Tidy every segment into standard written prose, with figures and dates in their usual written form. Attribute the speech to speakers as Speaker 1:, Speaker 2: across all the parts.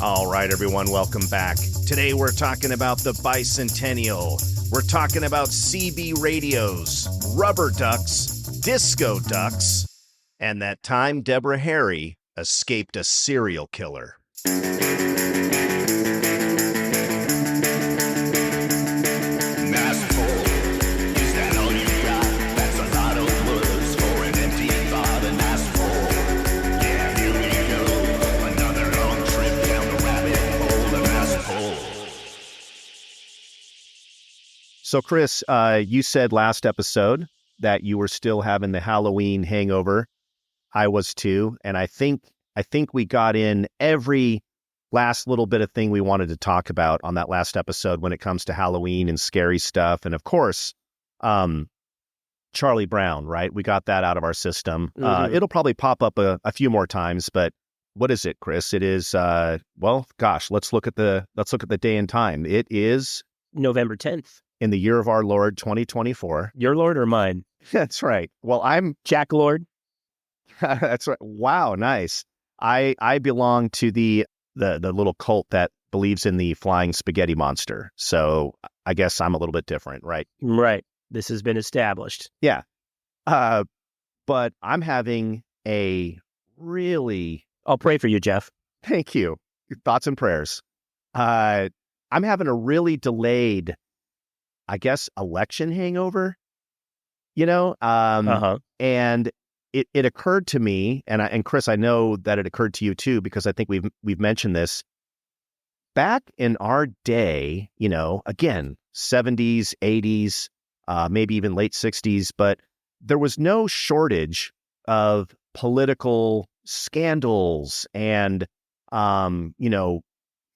Speaker 1: All right, everyone, welcome back. Today we're talking about the Bicentennial. We're talking about CB radios, rubber ducks, disco ducks, and that time Deborah Harry escaped a serial killer. So, Chris, you said last episode that you were still having the Halloween hangover. I was too, and I think we got in every last little bit of thing we wanted to talk about on that last episode when it comes to Halloween and scary stuff, and of course, Charlie Brown. Right, we got that out of our system.
Speaker 2: Mm-hmm.
Speaker 1: It'll probably pop up a few more times, but what is it, Chris? It is well, gosh, let's look at the day and time. It is
Speaker 2: November 10th.
Speaker 1: In the year of our Lord, 2024.
Speaker 2: Your Lord or mine?
Speaker 1: That's right. Well, I'm
Speaker 2: Jack Lord.
Speaker 1: That's right. Wow, nice. I belong to the little cult that believes in the flying spaghetti monster. So I guess I'm a little bit different, right?
Speaker 2: Right. This has been established.
Speaker 1: Yeah. But I'm having a really...
Speaker 2: I'll pray for you, Jeff.
Speaker 1: Thank you. Your thoughts and prayers. I'm having a really delayed, I guess, election hangover, and it occurred to me, and Chris, I know that it occurred to you too, because I think we've mentioned this back in our day, again, 70s, 80s, maybe even late 60s, but there was no shortage of political scandals and,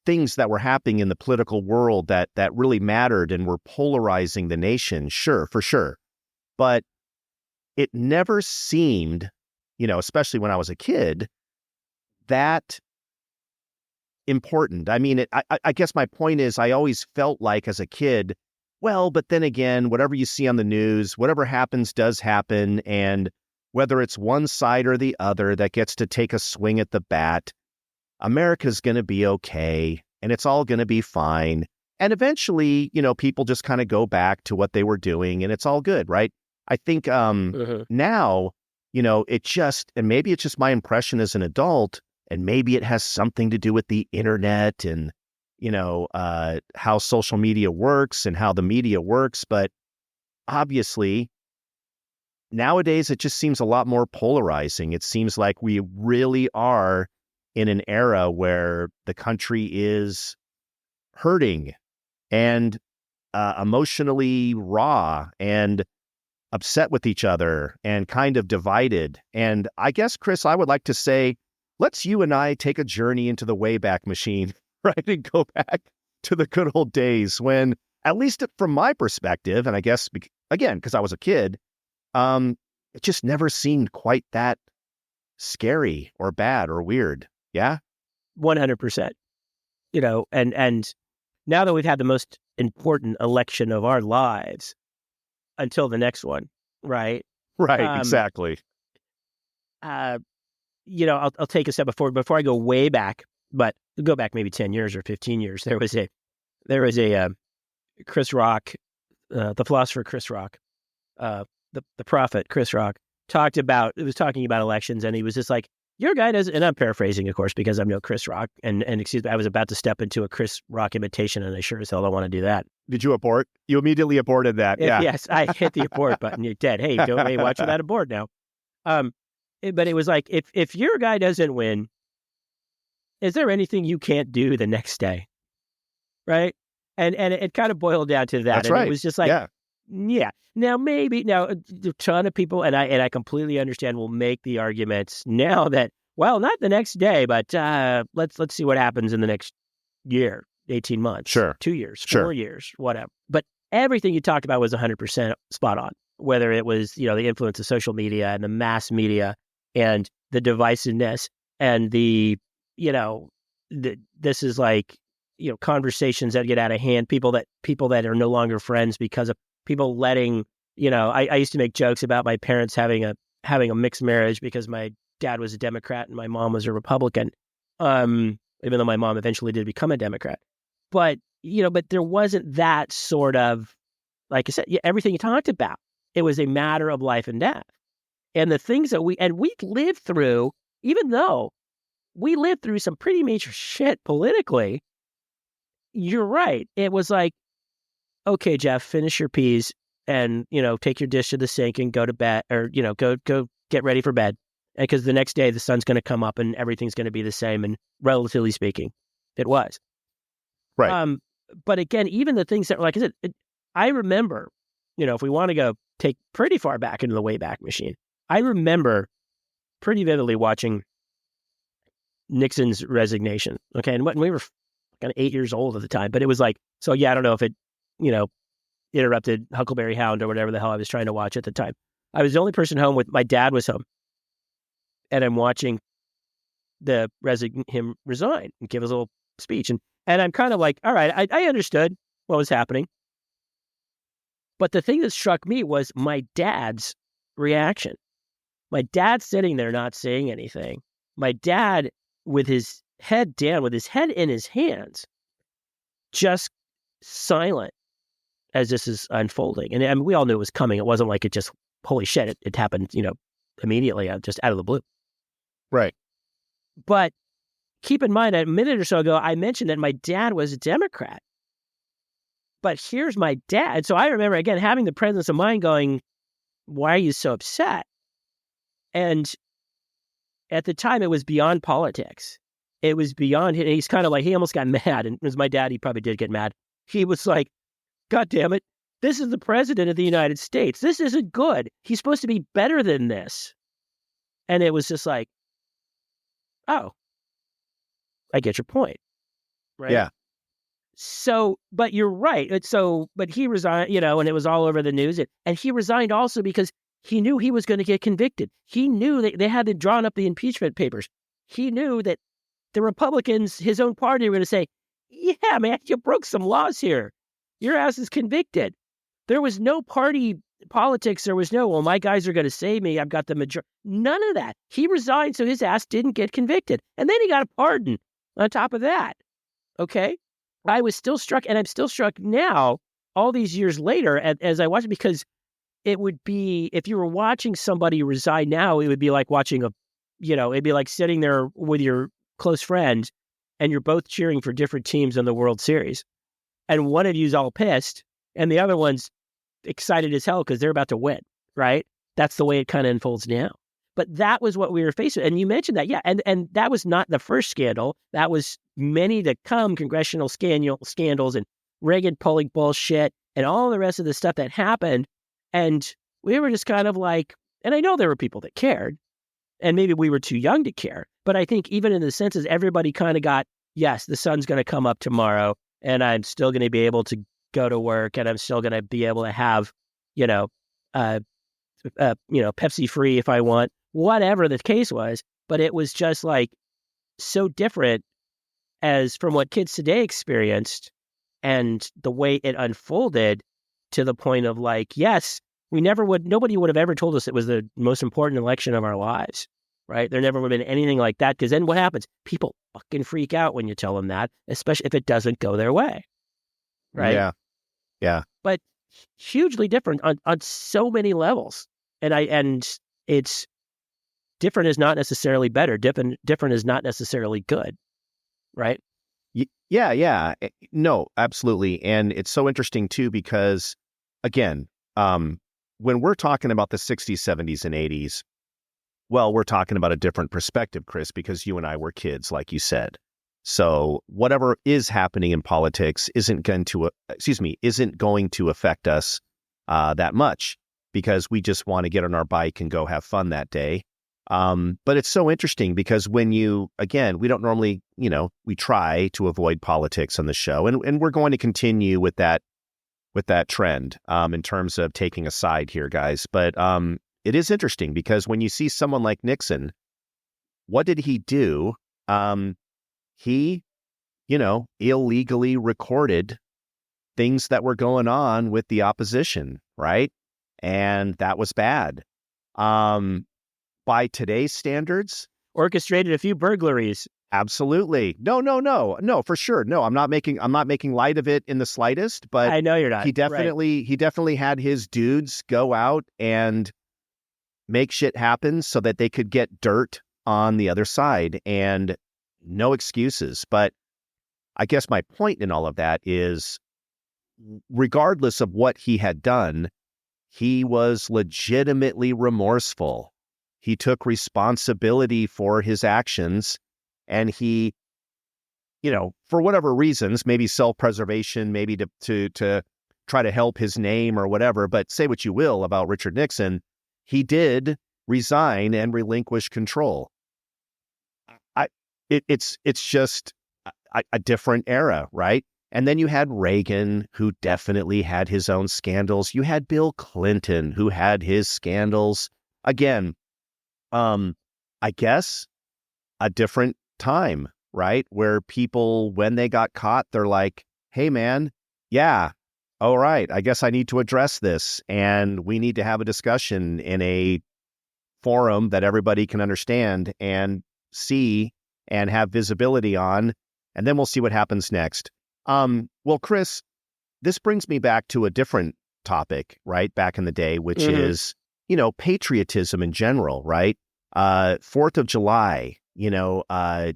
Speaker 1: things that were happening in the political world that really mattered and were polarizing the nation, sure, for sure. But it never seemed, especially when I was a kid, that important. I mean, I guess my point is I always felt like as a kid, well, but then again, whatever you see on the news, whatever happens does happen. And whether it's one side or the other that gets to take a swing at the bat, America's going to be okay, and it's all going to be fine. And eventually, people just kind of go back to what they were doing, and it's all good, right? I think now, it just, and maybe it's just my impression as an adult, and maybe it has something to do with the internet and, how social media works and how the media works. But obviously, nowadays, it just seems a lot more polarizing. It seems like we really are in an era where the country is hurting and emotionally raw and upset with each other and kind of divided. And I guess, Chris, I would like to say, let's you and I take a journey into the Wayback Machine, right? And go back to the good old days when, at least from my perspective, and I guess, again, because I was a kid, it just never seemed quite that scary or bad or weird. Yeah.
Speaker 2: 100%. And now that we've had the most important election of our lives until the next one, right?
Speaker 1: Right, exactly.
Speaker 2: I'll take a step forward before I go way back, but go back maybe 10 years or 15 years. There was a Chris Rock, the philosopher Chris Rock, the prophet Chris Rock talking about elections, and he was just like, your guy doesn't, and I'm paraphrasing, of course, because I'm no Chris Rock, and excuse me, I was about to step into a Chris Rock imitation, and I sure as hell don't want to do that.
Speaker 1: Did you abort? You immediately aborted that, yeah.
Speaker 2: Yes, I hit the abort button. You're dead. Hey, watch for that abort now. But it was like, if your guy doesn't win, is there anything you can't do the next day? Right? And it kind of boiled down to that.
Speaker 1: That's
Speaker 2: and
Speaker 1: right.
Speaker 2: It was just like, yeah. Now, a ton of people, and I completely understand, will make the arguments now that, well, not the next day, but let's see what happens in the next year, 18 months,
Speaker 1: sure,
Speaker 2: 2 years,
Speaker 1: sure,
Speaker 2: 4 years, whatever. But everything you talked about was 100% spot on, whether it was, the influence of social media and the mass media and the divisiveness and this is like, conversations that get out of hand, people that are no longer friends because of people letting, I used to make jokes about my parents having a mixed marriage because my dad was a Democrat and my mom was a Republican. even though my mom eventually did become a Democrat. But, but there wasn't that sort of, like I said, everything you talked about. It was a matter of life and death. And the things that we've lived through, even though we lived through some pretty major shit politically, you're right. It was like, okay, Jeff, finish your peas and, take your dish to the sink and go to bed, or, go get ready for bed. Because the next day the sun's going to come up and everything's going to be the same. And relatively speaking, it was.
Speaker 1: Right.
Speaker 2: But again, even the things that, like I said, I remember, if we want to go take pretty far back into the Wayback Machine, I remember pretty vividly watching Nixon's resignation. Okay. And we were kind of 8 years old at the time, but it was like, so yeah, I don't know if it, interrupted Huckleberry Hound or whatever the hell I was trying to watch at the time. I was the only person home my dad was home, and I'm watching him resign and give his little speech. And I'm kind of like, all right, I understood what was happening. But the thing that struck me was my dad's reaction. My dad sitting there not saying anything. My dad with his head down, with his head in his hands, just silent as this is unfolding. And we all knew it was coming. It wasn't like it just, holy shit, it happened, immediately, just out of the blue.
Speaker 1: Right.
Speaker 2: But keep in mind, a minute or so ago, I mentioned that my dad was a Democrat. But here's my dad. So I remember, again, having the presence of mind going, why are you so upset? And at the time, it was beyond politics. It was beyond, he's kind of like, he almost got mad. And it was my dad, he probably did get mad. He was like, God damn it, this is the president of the United States. This isn't good. He's supposed to be better than this. And it was just like, oh, I get your point. Right?
Speaker 1: Yeah.
Speaker 2: So, but you're right. But he resigned, and it was all over the news. And he resigned also because he knew he was going to get convicted. He knew that they had drawn up the impeachment papers. He knew that the Republicans, his own party, were going to say, yeah, man, you broke some laws here. Your ass is convicted. There was no party politics. There was no, well, my guys are going to save me. I've got the majority. None of that. He resigned so his ass didn't get convicted. And then he got a pardon on top of that. Okay? I was still struck, and I'm still struck now, all these years later, as I watch it, because it would be, if you were watching somebody resign now, it would be like watching it'd be like sitting there with your close friend, and you're both cheering for different teams in the World Series. And one of you's all pissed, and the other one's excited as hell because they're about to win, right? That's the way it kind of unfolds now. But that was what we were facing. And you mentioned that, yeah. And that was not the first scandal. That was many to come, congressional scandals and Reagan pulling bullshit and all the rest of the stuff that happened. And we were just kind of like, and I know there were people that cared, and maybe we were too young to care. But I think even in the senses, everybody kind of got, yes, the sun's going to come up tomorrow, and I'm still going to be able to go to work, and I'm still going to be able to have, Pepsi free if I want, whatever the case was. But it was just like so different as from what kids today experienced and the way it unfolded, to the point of like, yes, nobody would have ever told us it was the most important election of our lives, right? There never would have been anything like that, because then what happens? People fucking freak out when you tell them that, especially if it doesn't go their way, right?
Speaker 1: Yeah. Yeah.
Speaker 2: But hugely different on so many levels. And it's different is not necessarily better. Different is not necessarily good, right?
Speaker 1: Yeah. No, absolutely. And it's so interesting too, because again, when we're talking about the 60s, 70s, and 80s, well, we're talking about a different perspective, Chris, because you and I were kids, like you said. So whatever is happening in politics isn't going to affect us that much, because we just want to get on our bike and go have fun that day. But it's so interesting because we don't normally, we try to avoid politics on the show, and we're going to continue with that trend in terms of taking a side here, guys. But it is interesting because when you see someone like Nixon, what did he do? He, illegally recorded things that were going on with the opposition, right? And that was bad. By today's standards,
Speaker 2: Orchestrated a few burglaries.
Speaker 1: Absolutely. No, for sure. No, I'm not making light of it in the slightest, but
Speaker 2: I know you're not.
Speaker 1: he
Speaker 2: Right.
Speaker 1: definitely had his dudes go out and make shit happen so that they could get dirt on the other side, and no excuses. But I guess my point in all of that is, regardless of what he had done, he was legitimately remorseful. He took responsibility for his actions, and he, for whatever reasons, maybe self-preservation, maybe to try to help his name or whatever, but say what you will about Richard Nixon, he did resign and relinquish control. I it's just a different era, right? And then you had Reagan, who definitely had his own scandals. You had Bill Clinton, who had his scandals. Again, I guess a different time, right? Where people, when they got caught, they're like, hey, man, yeah, all right, I guess I need to address this. And we need to have a discussion in a forum that everybody can understand and see and have visibility on. And then we'll see what happens next. Well, Chris, this brings me back to a different topic, right? Back in the day, which
Speaker 2: Mm-hmm.
Speaker 1: is, patriotism in general, right? 4th of July,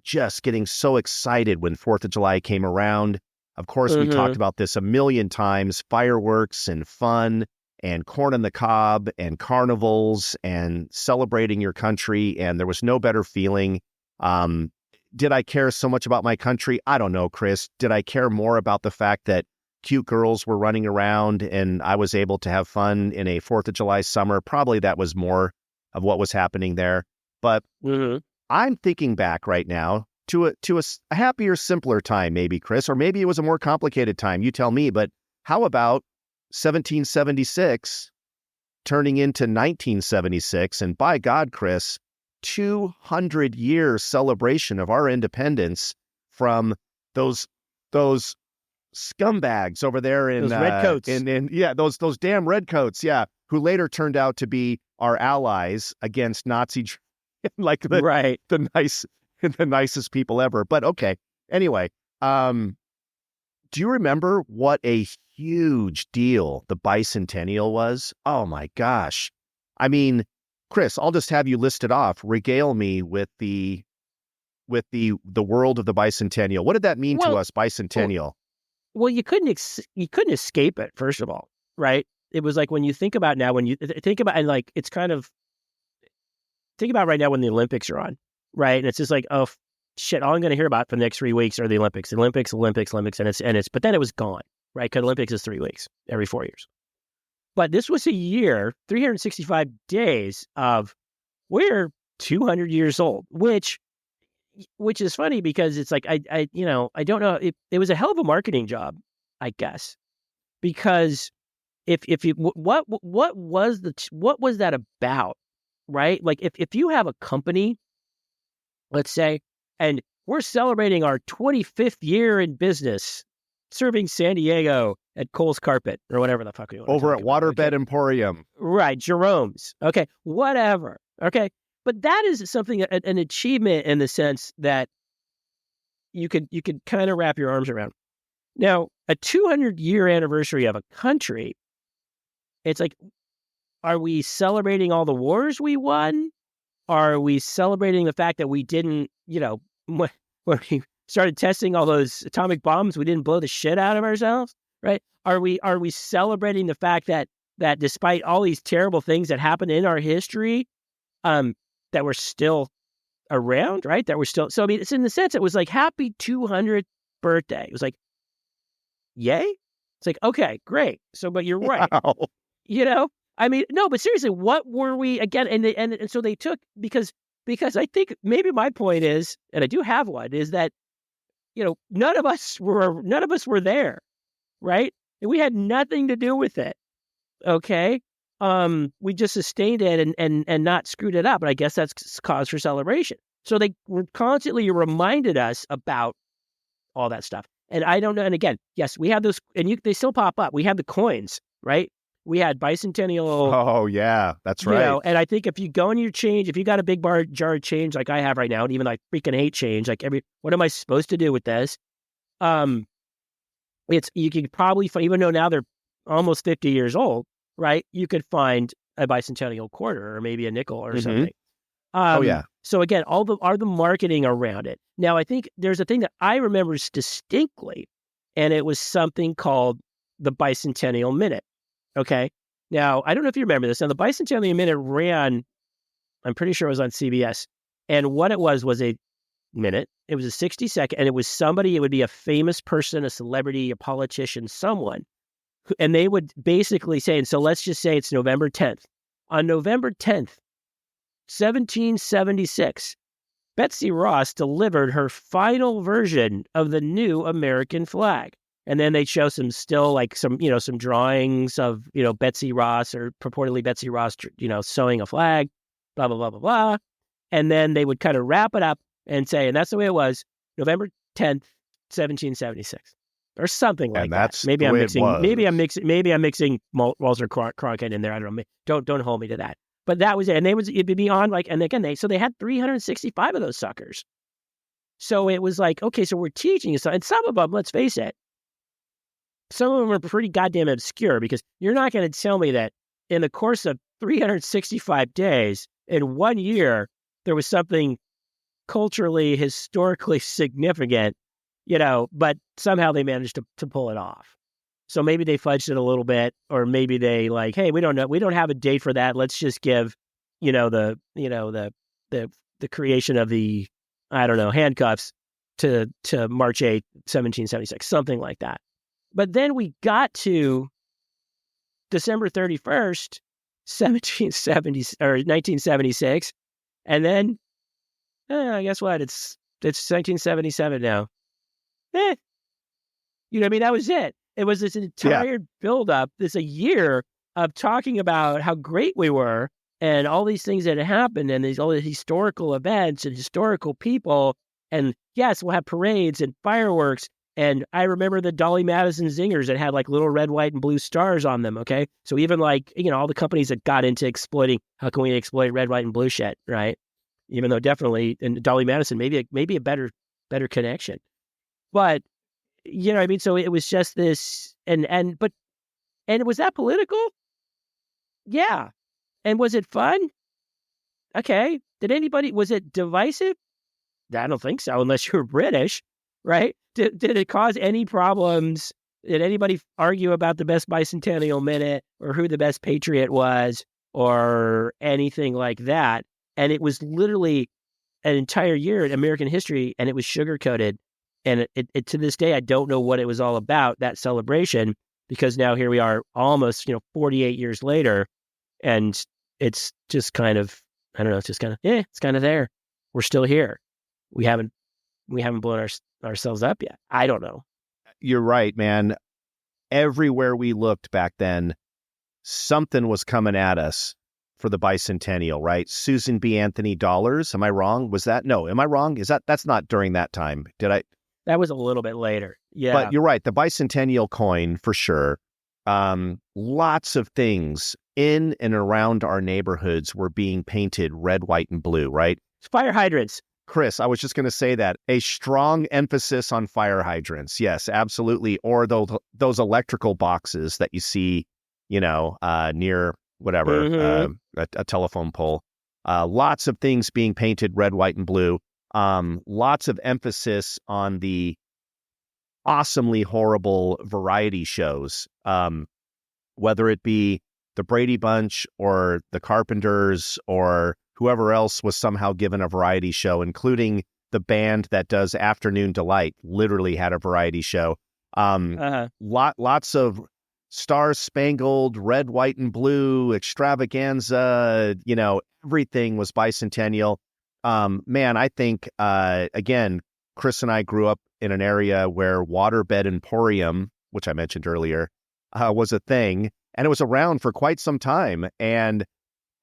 Speaker 1: just getting so excited when 4th of July came around. Of course, we talked
Speaker 2: Mm-hmm.
Speaker 1: about this a million times, fireworks and fun and corn on the cob and carnivals and celebrating your country. And there was no better feeling. Did I care so much about my country? I don't know, Chris. Did I care more about the fact that cute girls were running around and I was able to have fun in a 4th of July summer? Probably that was more of what was happening there. But
Speaker 2: Mm-hmm.
Speaker 1: I'm thinking back right now to a happier, simpler time, maybe, Chris, or maybe it was a more complicated time. You tell me. But how about 1776 turning into 1976? And by God, Chris, 200-year celebration of our independence from those those scumbags over there
Speaker 2: Those red coats.
Speaker 1: yeah, those damn redcoats, yeah, who later turned out to be our allies against Nazi like
Speaker 2: Right.
Speaker 1: the nice the nicest people ever. But okay. Anyway, do you remember what a huge deal the Bicentennial was? Oh my gosh. I mean, Chris, I'll just have you list it off. Regale me with the world of the Bicentennial. What did that mean to
Speaker 2: Well,
Speaker 1: us,
Speaker 2: well,
Speaker 1: Bicentennial?
Speaker 2: well, you couldn't escape it. First of all, right? It was like when you think about now, when you think about, and like it's kind of think about right now when the Olympics are on, right? And it's just like, oh shit, all I'm going to hear about for the next 3 weeks are the Olympics, Olympics, but then it was gone, right? Because Olympics is 3 weeks every 4 years. But this was a year, 365 days of we're 200 years old, which is funny because it's like I don't know, it was a hell of a marketing job, I guess, because if you what was what was that about, right? Like if you have a company, let's say, and we're celebrating our 25th year in business, serving San Diego at Cole's Carpet or whatever the fuck we want to
Speaker 1: Over
Speaker 2: talk
Speaker 1: at
Speaker 2: about,
Speaker 1: Waterbed
Speaker 2: okay?
Speaker 1: Emporium.
Speaker 2: Right, Jerome's, okay, whatever, okay. But that is something, an achievement in the sense that you could kind of wrap your arms around. Now, a 200-year anniversary of a country, it's like, are we celebrating all the wars we won? Are we celebrating the fact that we didn't, when we started testing all those atomic bombs, we didn't blow the shit out of ourselves, right? Are we celebrating the fact that despite all these terrible things that happened in our history, um, that we're still around, right? That we're still, so I mean, it's in the sense it was like happy 200th birthday. It was like, yay. It's like, okay, great. So, but you're right.
Speaker 1: Wow.
Speaker 2: You know, I mean, no, but seriously, what were we again? And so they took, because I think maybe my point is, and I do have one, is that, none of us were there, right? And we had nothing to do with it. Okay. We just sustained it and not screwed it up. And I guess that's cause for celebration. So they were constantly reminded us about all that stuff. And I don't know. And again, yes, we have those, and they still pop up. We have the coins, right? We had Bicentennial.
Speaker 1: Oh, yeah, that's right.
Speaker 2: And I think if you go in your change, if you got a big jar of change like I have right now, and even I freaking hate change, like what am I supposed to do with this? You could probably find, even though now they're almost 50 years old, right? You could find a Bicentennial quarter or maybe a nickel or something.
Speaker 1: Oh, yeah.
Speaker 2: So again, all the marketing around it. Now, I think there's a thing that I remember distinctly, and it was something called the Bicentennial Minute. Okay. Now, I don't know if you remember this. Now, the Bicentennial Minute ran, I'm pretty sure it was on CBS. And what it was a minute. It was a 60-second, and it was somebody, it would be a famous person, a celebrity, a politician, someone. And they would basically say, and so let's just say it's November 10th. On November 10th, 1776, Betsy Ross delivered her final version of the new American flag. And then they'd show some drawings of, Betsy Ross or purportedly Betsy Ross, sewing a flag, blah, blah, blah, blah, blah. And then they would kind of wrap it up and say, and that's the way it was, November 10th, 1776. Or something like that. Maybe I'm mixing Walter Cronkite in there. I don't know. Don't hold me to that. But that was it. And it'd be on and again, they had 365 of those suckers. So it was like, okay, so we're teaching you something. And some of them, let's face it, some of them are pretty goddamn obscure, because you're not going to tell me that in the course of 365 days in 1 year, there was something culturally, historically significant, but somehow they managed to pull it off. So maybe they fudged it a little bit, or maybe they hey, we don't know, we don't have a date for that. Let's just give, the creation of the, I don't know, handcuffs to March 8th, 1776, something like that. But then we got to December 31st, 1976, and then guess what? It's 1977 now. You know what I mean? That was it. It was this entire buildup, a year of talking about how great we were and all these things that had happened and all the historical events and historical people. And yes, we'll have parades and fireworks. And I remember the Dolly Madison Zingers that had little red, white, and blue stars on them. Okay. So even all the companies that got into exploiting, how can we exploit red, white, and blue shit, right? Even though definitely in Dolly Madison, maybe a better connection. But, what I mean? So it was just this, and was that political? Yeah. And was it fun? Okay. Was it divisive? I don't think so, unless you're British, right? Did it cause any problems? Did anybody argue about the best Bicentennial Minute or who the best patriot was or anything like that? And it was literally an entire year in American history, and it was sugar-coated. And it to this day, I don't know what it was all about, that celebration, because now here we are almost, 48 years later, and it's just kind of, I don't know, it's just kind of, it's kind of there. We're still here. We haven't blown ourselves up yet. I don't know.
Speaker 1: You're right, man. Everywhere we looked back then, something was coming at us for the Bicentennial, right? Susan B. Anthony dollars. Am I wrong? Was that? No. Am I wrong? That's not during that time. Did I?
Speaker 2: That was a little bit later. Yeah.
Speaker 1: But you're right. The Bicentennial coin, for sure. Lots of things in and around our neighborhoods were being painted red, white, and blue, right?
Speaker 2: Fire hydrants.
Speaker 1: Chris, I was just going to say that. A strong emphasis on fire hydrants. Yes, absolutely. Or those electrical boxes that you see, near whatever, a telephone pole. Lots of things being painted red, white, and blue. Lots of emphasis on the awesomely horrible variety shows, whether it be the Brady Bunch or the Carpenters or whoever else was somehow given a variety show, including the band that does Afternoon Delight, literally had a variety show. Lots of star-spangled red, white, and blue extravaganza. Everything was Bicentennial. Man, I think, again, Chris and I grew up in an area where Waterbed Emporium, which I mentioned earlier, was a thing, and it was around for quite some time. And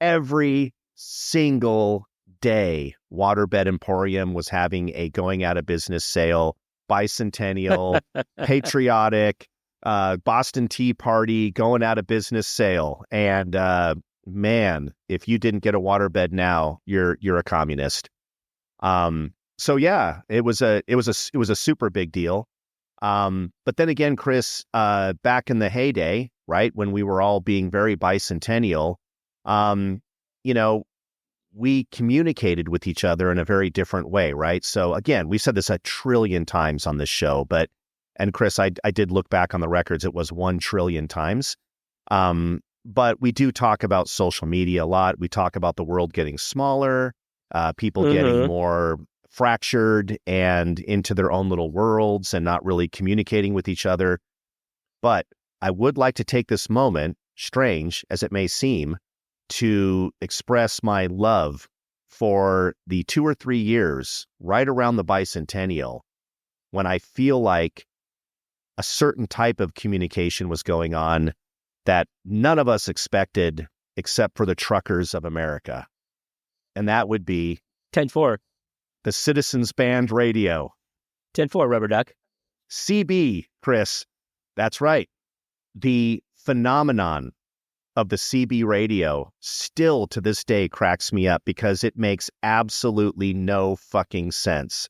Speaker 1: every single day, Waterbed Emporium was having a going out of business sale, Bicentennial, patriotic, Boston Tea Party, going out of business sale. And man, if you didn't get a waterbed now, you're a communist. So yeah, it was a super big deal. But then again, Chris, back in the heyday, right, when we were all being very bicentennial, you know, we communicated with each other in a very different way, right? So again, we said this a trillion times on this show, and Chris, I did look back on the records, it was 1 trillion times. But we do talk about social media a lot. We talk about the world getting smaller, people getting more fractured and into their own little worlds and not really communicating with each other. But I would like to take this moment, strange as it may seem, to express my love for the 2 or 3 years right around the bicentennial when I feel like a certain type of communication was going on that none of us expected except for the truckers of America. And that would be
Speaker 2: 10-4.
Speaker 1: The Citizens Band Radio.
Speaker 2: 10-4, Rubber Duck.
Speaker 1: CB, Chris. That's right. The phenomenon of the CB radio still to this day cracks me up because it makes absolutely no fucking sense.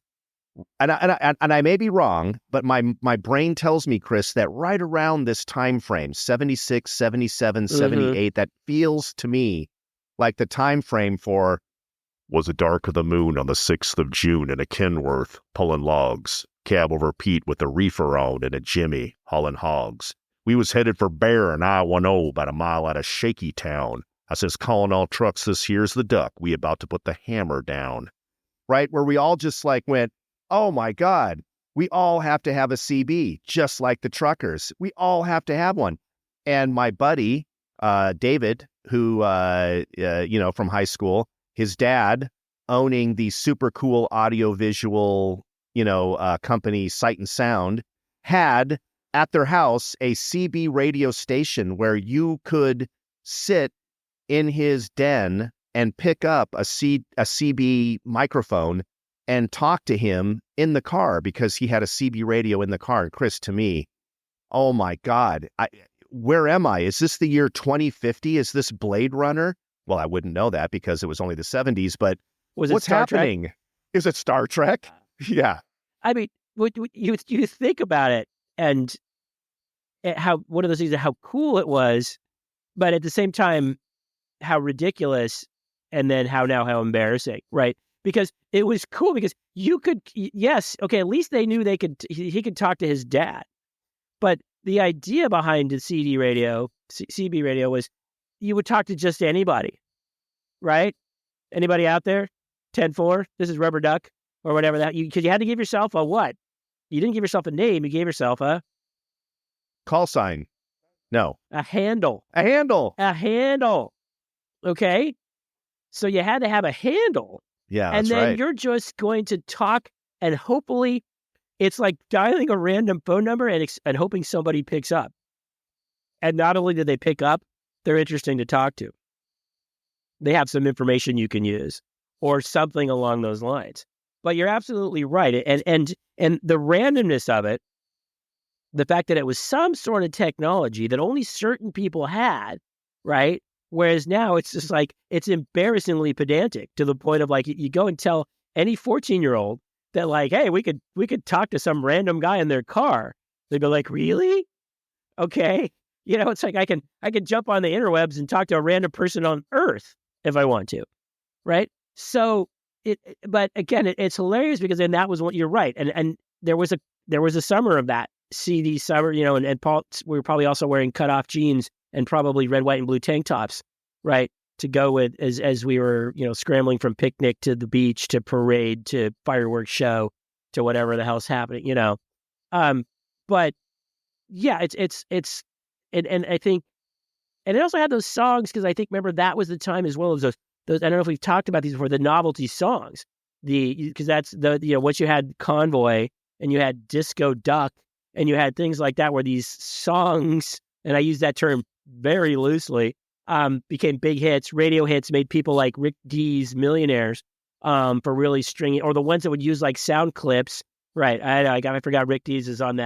Speaker 1: And I may be wrong, but my brain tells me, Chris, that right around this time frame, 76, 77, 78, that feels to me like the time frame for was it dark of the moon on the 6th of June in a Kenworth, pulling logs, cab over Pete with a reefer on and a Jimmy, hauling hogs. We was headed for Bear and I-10 about a mile out of Shaky Town. I says, calling all trucks, this here's the duck. We about to put the hammer down. Right? Where we all just like went, oh my God, we all have to have a CB, just like the truckers. We all have to have one. And my buddy, David, who, from high school, his dad owning the super cool audio-visual, company Sight and Sound, had at their house a CB radio station where you could sit in his den and pick up a CB microphone and talk to him in the car because he had a CB radio in the car. And Chris, to me, oh my God, where am I? Is this the year 2050? Is this Blade Runner? Well, I wouldn't know that because it was only the 70s, but what's happening? Is it Star Trek? Yeah.
Speaker 2: I mean, you think about it and how one of those things, how cool it was, but at the same time, how ridiculous, and then how embarrassing, right? Because it was cool because you could, yes, okay, at least they knew he could talk to his dad. But the idea behind the CB radio was you would talk to just anybody, right? Anybody out there? 10-4, this is Rubber Duck, or whatever that, because you had to give yourself a what? You didn't give yourself a name, you gave yourself a
Speaker 1: call sign. No.
Speaker 2: A handle.
Speaker 1: A handle.
Speaker 2: Okay? So you had to have a handle.
Speaker 1: Yeah,
Speaker 2: and then you're just going to talk, and hopefully it's like dialing a random phone number and hoping somebody picks up. And not only do they pick up, they're interesting to talk to. They have some information you can use or something along those lines. But you're absolutely right. And the randomness of it, the fact that it was some sort of technology that only certain people had, right? Whereas now it's just like, it's embarrassingly pedantic to the point of like, you go and tell any 14-year-old that like, hey, we could talk to some random guy in their car. They'd be like, really? Okay. It's like I can jump on the interwebs and talk to a random person on Earth if I want to. Right. So but again, it's hilarious because then that was what you're right. And there was a summer of that CD summer, and Paul, we were probably also wearing cutoff jeans and probably red, white, and blue tank tops, right, to go with as we were, scrambling from picnic to the beach to parade to fireworks show to whatever the hell's happening, But yeah, it's and I think, and it also had those songs because I think remember that was the time as well as those. I don't know if we've talked about these before, the novelty songs, because that's once you had Convoy and you had Disco Duck and you had things like that where these songs, and I use that term very loosely, became big hits, radio hits, made people like Rick Dees millionaires for really stringing, or the ones that would use like sound clips. Right. I forgot Rick Dees is on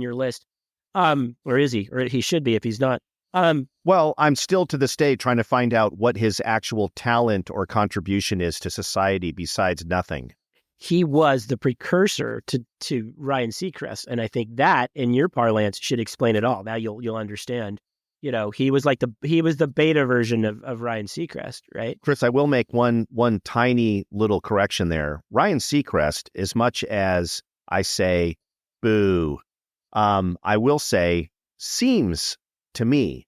Speaker 2: your list. Or is he? Or he should be if he's not.
Speaker 1: Well, I'm still to this day trying to find out what his actual talent or contribution is to society besides nothing.
Speaker 2: He was the precursor to Ryan Seacrest, and I think that, in your parlance, should explain it all. Now you'll understand. He was the beta version of Ryan Seacrest, right?
Speaker 1: Chris, I will make one tiny little correction there. Ryan Seacrest, as much as I say boo, I will say seems to me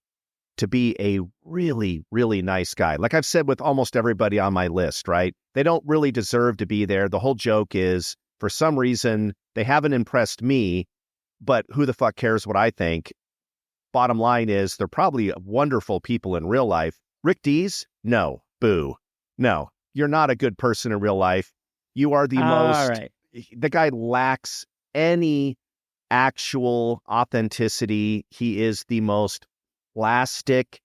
Speaker 1: to be a really, really nice guy. Like I've said with almost everybody on my list, right? They don't really deserve to be there. The whole joke is, for some reason, they haven't impressed me, but who the fuck cares what I think? Bottom line is, they're probably wonderful people in real life. Rick Dees? No. Boo. No. You're not a good person in real life. You are the most...
Speaker 2: Right.
Speaker 1: The guy lacks any actual authenticity. He is the most plastic,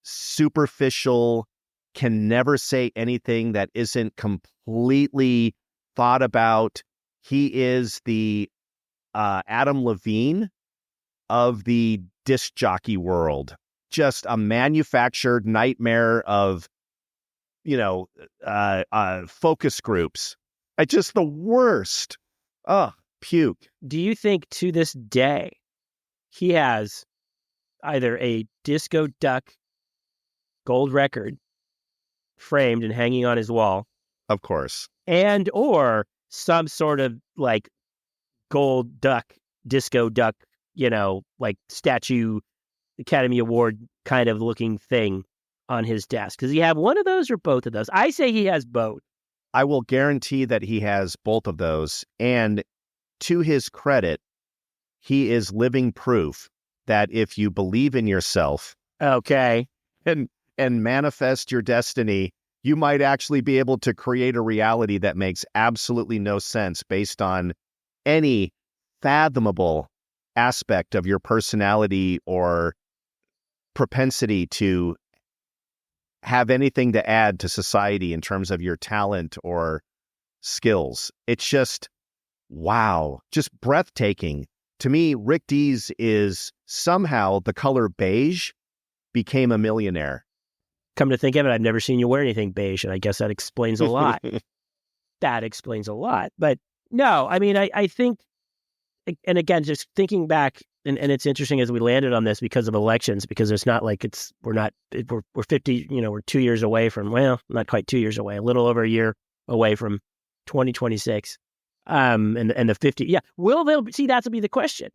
Speaker 1: superficial, can never say anything that isn't completely thought about. He is the Adam Levine of the disc jockey world. Just a manufactured nightmare of, focus groups. Just the worst. Oh, puke.
Speaker 2: Do you think to this day he has either a Disco Duck gold record framed and hanging on his wall,
Speaker 1: Of course,
Speaker 2: and or some sort of like gold duck, Disco Duck, like statue, Academy Award kind of looking thing on his desk? Does he have one of those or both of those? I say he has both.
Speaker 1: I will guarantee that he has both of those. And to his credit, he is living proof that if you believe in yourself,
Speaker 2: okay,
Speaker 1: and manifest your destiny, you might actually be able to create a reality that makes absolutely no sense based on any fathomable aspect of your personality or propensity to have anything to add to society in terms of your talent or skills. It's just, wow, just breathtaking. To me, Rick Dees is somehow the color beige became a millionaire.
Speaker 2: Come to think of it, I've never seen you wear anything beige, and I guess that explains a lot. That explains a lot. But no, I mean, I think, and again, just thinking back, and it's interesting as we landed on this because of elections, because it's not like we're 50, we're 2 years away from, well, not quite 2 years away, a little over a year away from 2026. And the 50, yeah. That'll be the question.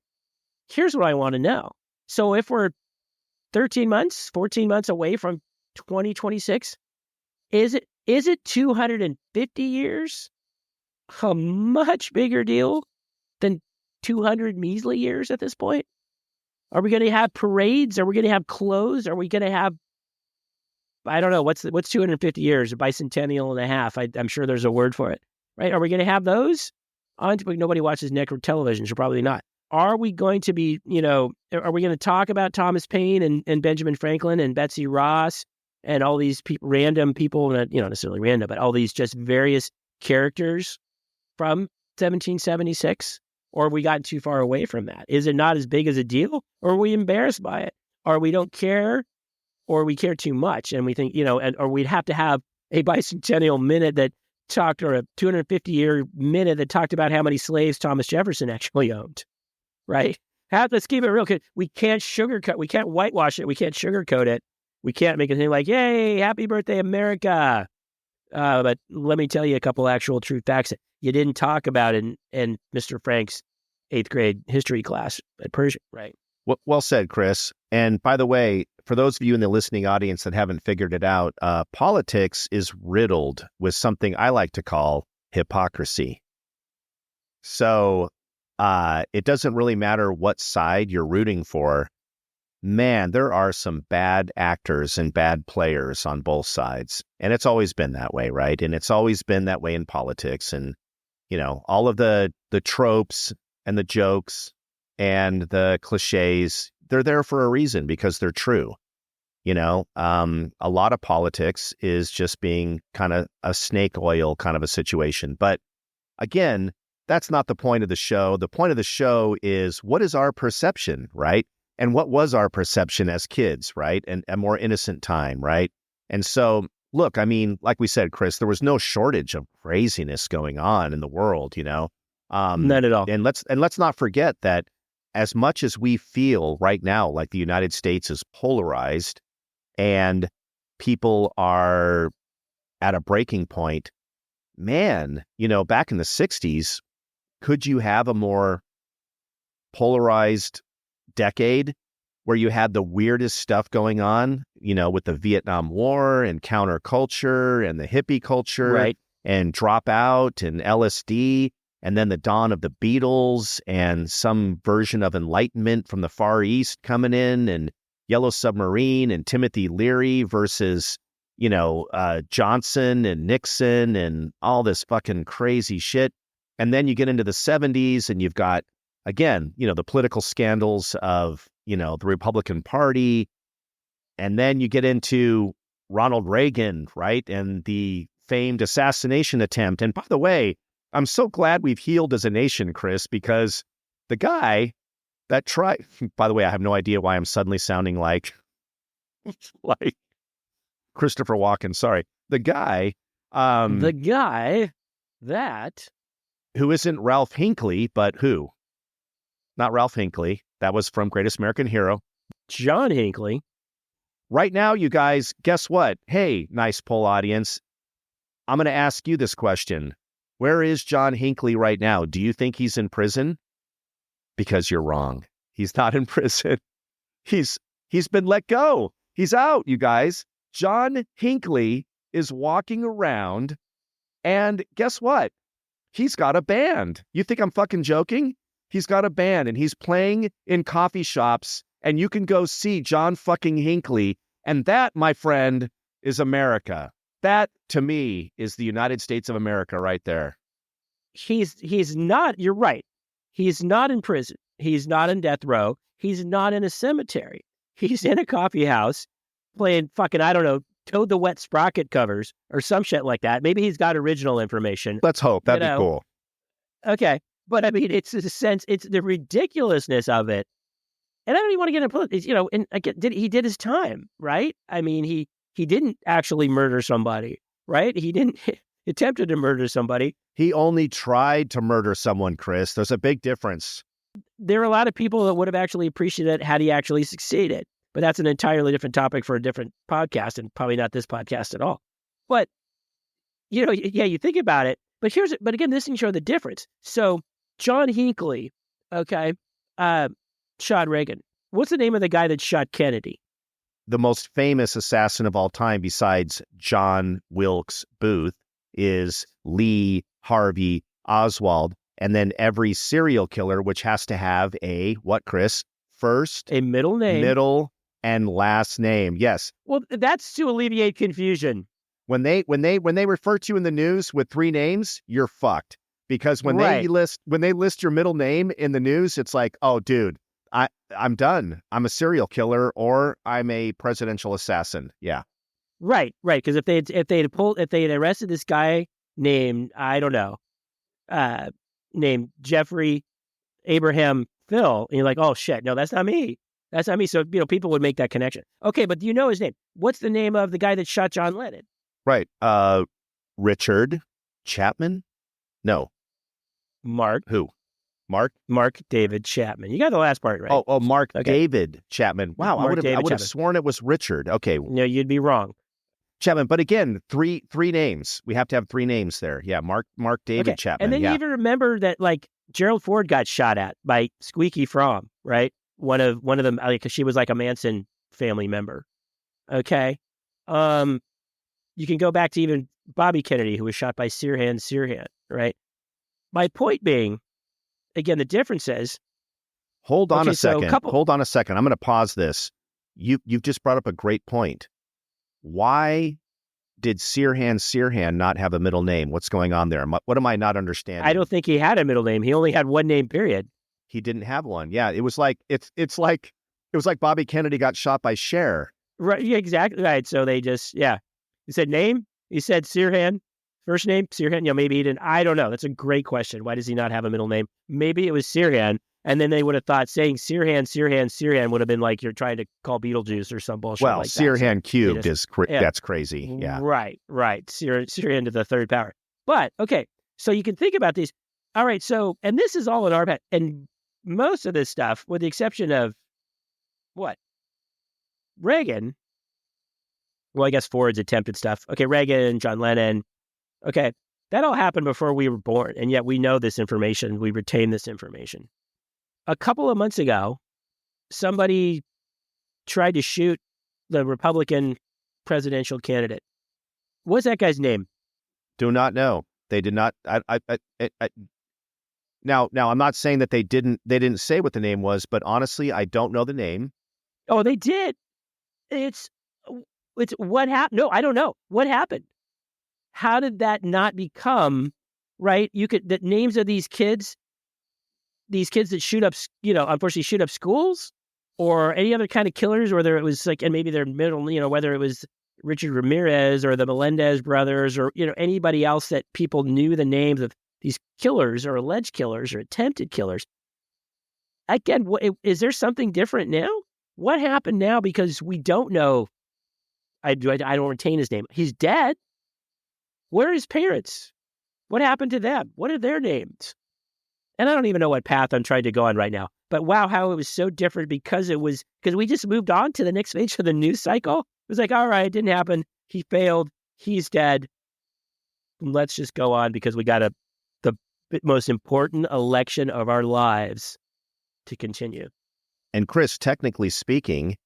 Speaker 2: Here's what I want to know. So if we're 13 months, 14 months away from 2026, is it 250 years? A much bigger deal than 200 measly years at this point? Are we going to have parades? Are we going to have clothes? Are we going to have, I don't know, what's 250 years? A bicentennial and a half. I'm sure there's a word for it, right? Are we going to have those? Nobody watches network television, so probably not. Are we going to be, are we going to talk about Thomas Paine and Benjamin Franklin and Betsy Ross and all these random people, not necessarily random, but all these just various characters from 1776? Or have we gotten too far away from that? Is it not as big as a deal? Or are we embarrassed by it? Or we don't care? Or we care too much? And we think, or we'd have to have a bicentennial minute that talked, or a 250-year minute that talked about how many slaves Thomas Jefferson actually owned, right? Let's keep it real. We can't sugarcoat. We can't whitewash it. We can't sugarcoat it. We can't make it seem like, yay, happy birthday, America. But let me tell you a couple actual true facts that you didn't talk about in Mr. Frank's 8th grade history class at Pershing, right?
Speaker 1: Well said, Chris. And by the way, for those of you in the listening audience that haven't figured it out, politics is riddled with something I like to call hypocrisy. So it doesn't really matter what side you're rooting for. Man, there are some bad actors and bad players on both sides. And it's always been that way, right? And it's always been that way in politics. And, all of the tropes and the jokes and the cliches, they're there for a reason because they're true. A lot of politics is just being kind of a snake oil kind of a situation. But again, that's not the point of the show. The point of the show is, what is our perception, right? And what was our perception as kids, right? And a more innocent time, right? And so, look, I mean, like we said, Chris, there was no shortage of craziness going on in the world,
Speaker 2: None at all.
Speaker 1: And let's not forget that as much as we feel right now like the United States is polarized and people are at a breaking point, man, back in the 60s, could you have a more polarized decade where you had the weirdest stuff going on, with the Vietnam War and counterculture and the hippie culture,
Speaker 2: Right.
Speaker 1: and Dropout and LSD, and then the dawn of the Beatles and some version of Enlightenment from the Far East coming in, and Yellow Submarine and Timothy Leary versus, Johnson and Nixon and all this fucking crazy shit. And then you get into the 70s and you've got, again, the political scandals of, the Republican Party. And then you get into Ronald Reagan, right? And the famed assassination attempt. And by the way, I'm so glad we've healed as a nation, Chris, because the guy that tried, by the way, I have no idea why I'm suddenly sounding like Christopher Walken. Sorry. The guy
Speaker 2: that
Speaker 1: who isn't Ralph Hinckley, but who? Not Ralph Hinckley. That was from Greatest American Hero.
Speaker 2: John Hinckley.
Speaker 1: Right now, you guys, guess what? Hey, nice poll audience. I'm going to ask you this question. Where is John Hinckley right now? Do you think he's in prison? Because you're wrong. He's not in prison. He's been let go. He's out, you guys. John Hinckley is walking around, and guess what? He's got a band. You think I'm fucking joking? He's got a band, and he's playing in coffee shops, and you can go see John fucking Hinckley. And that, my friend, is America. That, to me, is the United States of America right there.
Speaker 2: He's not, you're right. He's not in prison. He's not in death row. He's not in a cemetery. He's in a coffee house playing fucking, I don't know, Toad the Wet Sprocket covers or some shit like that. Maybe he's got original information.
Speaker 1: Let's hope. That'd be cool.
Speaker 2: Okay. But I mean, it's the sense, it's the ridiculousness of it. And I don't even want to get into politics, and again, he did his time, right? I mean, he didn't actually murder somebody, right? He didn't attempted to murder somebody.
Speaker 1: He only tried to murder someone, Chris. There's a big difference.
Speaker 2: There are a lot of people that would have actually appreciated it had he actually succeeded. But that's an entirely different topic for a different podcast, and probably not this podcast at all. But, you think about it. But again, this thing showed the difference. So John Hinckley, okay, shot Reagan. What's the name of the guy that shot Kennedy?
Speaker 1: The most famous assassin of all time, besides John Wilkes Booth, is Lee Harvey Oswald. And then every serial killer, which has to have a, what, Chris? First,
Speaker 2: a middle name,
Speaker 1: middle, and last name. Yes.
Speaker 2: Well, that's to alleviate confusion.
Speaker 1: When they refer to you in the news with three names, you're fucked. Because when they list your middle name in the news, it's like, oh, dude, I'm done. I'm a serial killer or I'm a presidential assassin. Yeah.
Speaker 2: Right. Because if they had arrested this guy named, I don't know, named Jeffrey Abraham Phil, and you're like, oh shit, no, that's not me. That's not me. So, people would make that connection. Okay, but do you know his name? What's the name of the guy that shot John Lennon?
Speaker 1: Right. Richard Chapman? No.
Speaker 2: Mark.
Speaker 1: Who? Mark
Speaker 2: David Chapman. You got the last part right.
Speaker 1: Oh, Mark David Chapman. Wow, I would have sworn it was Richard. Okay.
Speaker 2: No, you'd be wrong.
Speaker 1: Chapman, but again, three names. We have to have three names there. Yeah, Mark David Chapman.
Speaker 2: And then you even remember that Gerald Ford got shot at by Squeaky Fromm, right? One of them, because she was like a Manson family member. Okay. You can go back to even Bobby Kennedy, who was shot by Sirhan, right? My point being, again, the difference is.
Speaker 1: Hold on a second. Hold on a second. I'm going to pause this. You've just brought up a great point. Why did Sirhan not have a middle name? What's going on there? What am I not understanding?
Speaker 2: I don't think he had a middle name. He only had one name, period.
Speaker 1: He didn't have one. Yeah, it was like Bobby Kennedy got shot by Cher.
Speaker 2: Right. Yeah, exactly. Right. So they just, he said name. He said Sirhan first name Sirhan? Maybe he didn't. I don't know. That's a great question. Why does he not have a middle name? Maybe it was Sirhan. And then they would have thought saying Sirhan would have been like you're trying to call Beetlejuice or some bullshit
Speaker 1: Well,
Speaker 2: like that.
Speaker 1: Sirhan cubed
Speaker 2: just,
Speaker 1: that's crazy. Yeah.
Speaker 2: Right. Sirhan to the third power. But, okay, so you can think about these. All right, so, and this is all in our past. And most of this stuff, with the exception of, what? Reagan. Well, I guess Ford's attempted stuff. Okay, Reagan, John Lennon. Okay, that all happened before we were born. And yet we know this information. We retain this information. A couple of months ago, somebody tried to shoot the Republican presidential candidate. What's that guy's name?
Speaker 1: Do not know. They did not. Now, I'm not saying that they didn't say what the name was, but honestly, I don't know the name.
Speaker 2: Oh, they did. It's what happened? No, I don't know. What happened? How did that not become, right? The names of these kids that shoot up, unfortunately shoot up schools or any other kind of killers, whether it was like, and maybe their middle, whether it was Richard Ramirez or the Melendez brothers or, anybody else that people knew the names of these killers or alleged killers or attempted killers. Again, is there something different now? What happened now? Because we don't know. I don't retain his name. He's dead. Where are his parents? What happened to them? What are their names? And I don't even know what path I'm trying to go on right now. But wow, how it was so different because we just moved on to the next phase of the news cycle. It was like, all right, it didn't happen. He failed. He's dead. Let's just go on because we got the most important election of our lives to continue.
Speaker 1: And Chris, technically speaking,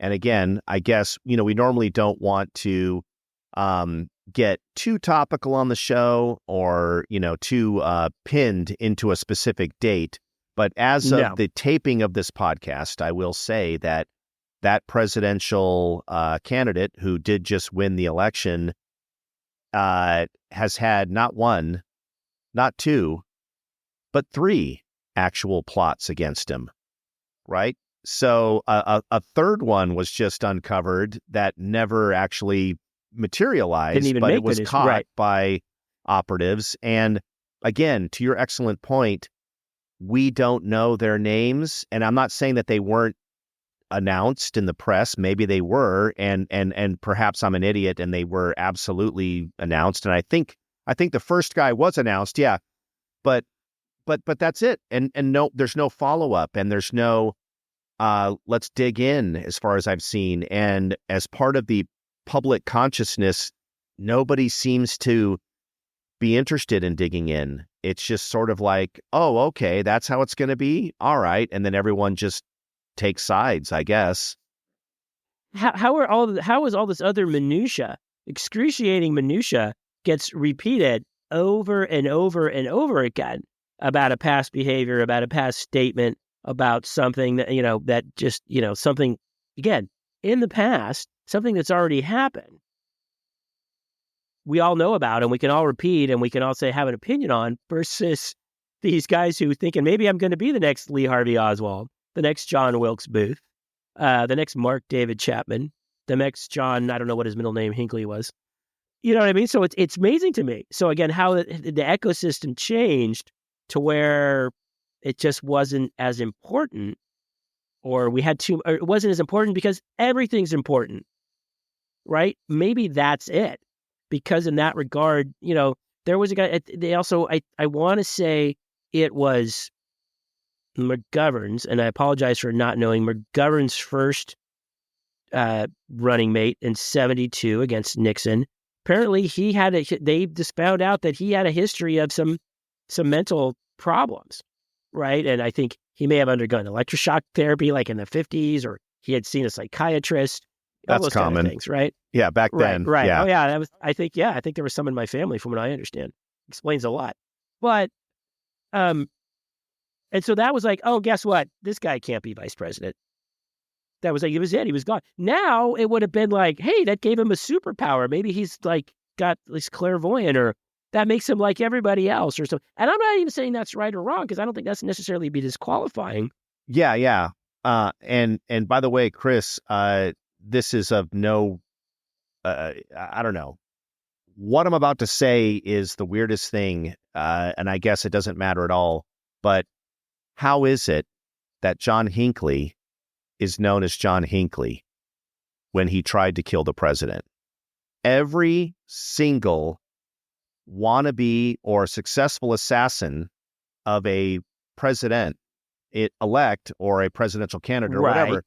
Speaker 1: and again, I guess, we normally don't want to get too topical on the show or, too pinned into a specific date. But as of the taping of this podcast, I will say that presidential candidate who did just win the election has had not one, not two, but three actual plots against him, right? So a third one was just uncovered that never actually materialized, but it was caught by operatives. And again, to your excellent point, we don't know their names. And I'm not saying that they weren't announced in the press. Maybe they were, and perhaps I'm an idiot and they were absolutely announced. And I think the first guy was announced, yeah. But that's it. And no, there's no follow-up and there's no let's dig in as far as I've seen. And as part of the public consciousness, nobody seems to be interested in digging in. It's just sort of like, oh, okay, that's how it's going to be. All right. And then everyone just takes sides, I guess.
Speaker 2: How is all this other minutia, excruciating minutia, gets repeated over and over and over again about a past behavior, about a past statement, about something that, that just, something, again, in the past, something that's already happened. We all know about and we can all repeat and we can all say, have an opinion on, versus these guys who thinking maybe I'm going to be the next Lee Harvey Oswald, the next John Wilkes Booth, the next Mark David Chapman, the next John, I don't know what his middle name, Hinckley was. You know what I mean? So it's amazing to me. So again, how the ecosystem changed to where it just wasn't as important, or it wasn't as important because everything's important, right? Maybe that's it. Because in that regard, there was a guy, they also, I want to say it was McGovern's, and I apologize for not knowing, McGovern's first running mate in 1972 against Nixon. Apparently they just found out that he had a history of some mental problems, right? And I think he may have undergone electroshock therapy like in the 1950s, or he had seen a psychiatrist.
Speaker 1: That's common.
Speaker 2: Kind of things, right?
Speaker 1: Yeah, back then.
Speaker 2: Right.
Speaker 1: Yeah.
Speaker 2: Oh, yeah. I think there was some in my family, from what I understand. Explains a lot. But, and so that was like, oh, guess what? This guy can't be vice president. That was like, it was it. He was gone. Now it would have been like, hey, that gave him a superpower. Maybe he's like got this clairvoyant, or that makes him like everybody else, or something. And I'm not even saying that's right or wrong, because I don't think that's necessarily be disqualifying.
Speaker 1: Yeah. And by the way, Chris, this is of no, I don't know. what I'm about to say is the weirdest thing, and I guess it doesn't matter at all, but how is it that John Hinckley is known as John Hinckley when he tried to kill the president? Every single wannabe or successful assassin of a president elect or a presidential candidate or whatever,